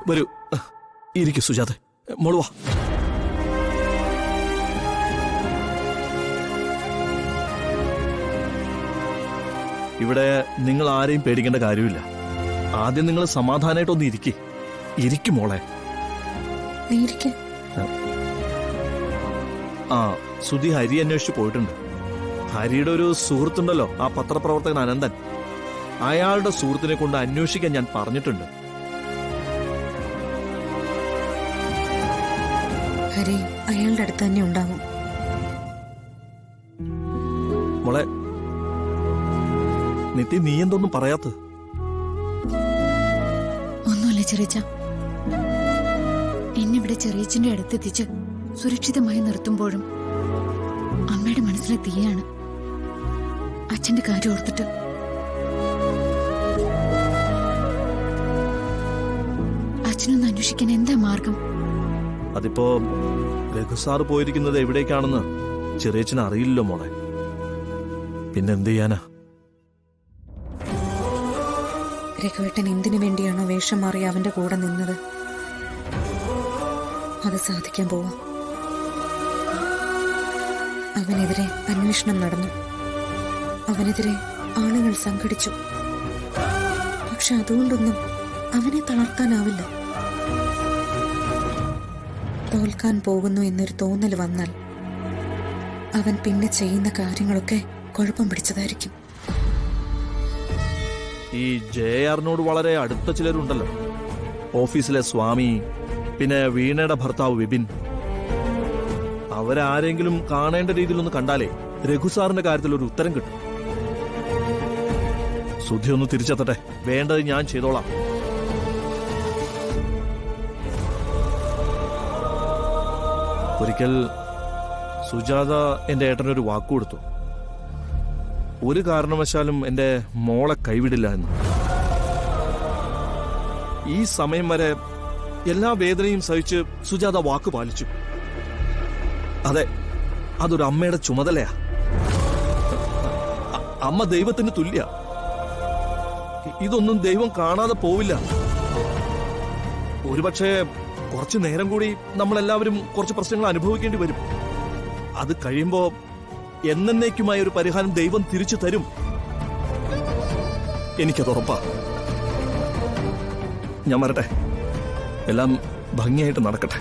വരൂ, ഇരിക്കൂ സുജാത. മോള് വാ. ഇവിടെ നിങ്ങൾ ആരെയും പേടിക്കേണ്ട കാര്യമില്ല. ആദ്യം നിങ്ങൾ സമാധാനമായിട്ടൊന്ന് ഇരിക്കും മോളെ. ആ, സുധി ഹരി അന്വേഷിച്ച് പോയിട്ടുണ്ട്. ഹരിയുടെ ഒരു സുഹൃത്തുണ്ടല്ലോ, ആ പത്രപ്രവർത്തകൻ അനന്തൻ. അയാളുടെ സുഹൃത്തിനെ കൊണ്ട് അന്വേഷിക്കാൻ ഞാൻ പറഞ്ഞിട്ടുണ്ട്. ഹരി അയാളുടെ അടുത്ത് തന്നെ ഉണ്ടാവും. മോളെ നിത്യ, നീ എന്തൊന്നും പറയാത്തത്? ഒന്നുമില്ല ചെറിയച്ച. എന്നിവിടെ ചെറിയച്ചന്റെ അടുത്തെത്തിച്ച് സുരക്ഷിതമായി നിർത്തുമ്പോഴും അമ്മയുടെ മനസ്സിലെ തീയാണ്. അച്ഛന്റെ കാര്യം ഓർത്തിട്ട് അച്ഛനൊന്ന് അന്വേഷിക്കാൻ എന്താ മാർഗം? അതിപ്പോ രഘുസാറ് പോയിരിക്കുന്നത് എവിടേക്കാണെന്ന് ചെറിയച്ഛന് അറിയില്ലല്ലോ മോളെ. പിന്നെന്ത് ചെയ്യാനാ? രഘുവേട്ടൻ എന്തിനു വേണ്ടിയാണോ വേഷം മാറി അവന്റെ കൂടെ നിന്നത്, അത് സാധിക്കാൻ പോവാ. അവനെതിരെ അന്വേഷണം നടന്നു, അവനെതിരെ ആളുകൾ സംഘടിച്ചു. പക്ഷെ അതുകൊണ്ടൊന്നും അവനെ തളർത്താനാവില്ല. തോൽക്കാൻ പോകുന്നു എന്നൊരു തോന്നൽ വന്നാൽ അവൻ പിന്നെ ചെയ്യുന്ന കാര്യങ്ങളൊക്കെ കുഴപ്പം പിടിച്ചതായിരിക്കും. ഈ ജെആറിനോട് വളരെ അടുത്ത ചിലരുണ്ടല്ലോ, ഓഫീസിലെ സ്വാമി, പിന്നെ വീണയുടെ ഭർത്താവ് വിപിൻ. അവരാരെങ്കിലും കാണേണ്ട രീതിയിലൊന്ന് കണ്ടാലേ രഘുസാറിന്റെ കാര്യത്തിൽ ഒരു ഉത്തരം കിട്ടും. സുധി ഒന്ന് തിരിച്ചെത്തട്ടെ, വേണ്ടത് ഞാൻ ചെയ്തോളാം. ഒരിക്കൽ സുജാത എന്റെ ഏട്ടനൊരു വാക്കു കൊടുത്തു, ഒരു കാരണവശാലും എന്റെ മോളെ കൈവിടില്ല എന്ന്. ഈ സമയം വരെ എല്ലാ വേദനയും സഹിച്ച് സുജാത വാക്ക് പാലിച്ചു. അതെ, അതൊരു അമ്മയുടെ ചുമതലയാ. അമ്മ ദൈവത്തിന് തുല്യ. ഇതൊന്നും ദൈവം കാണാതെ പോവില്ല. ഒരുപക്ഷെ കുറച്ചു നേരം കൂടി നമ്മളെല്ലാവരും കുറച്ച് പ്രശ്നങ്ങൾ അനുഭവിക്കേണ്ടി വരും. അത് കഴിയുമ്പോ എന്നേക്കുമായ ഒരു പരിഹാരം ദൈവം തിരിച്ചു തരും. എനിക്കത് ഉറപ്പാ. ഞാൻ വരട്ടെ, എല്ലാം ഭംഗിയായിട്ട് നടക്കട്ടെ.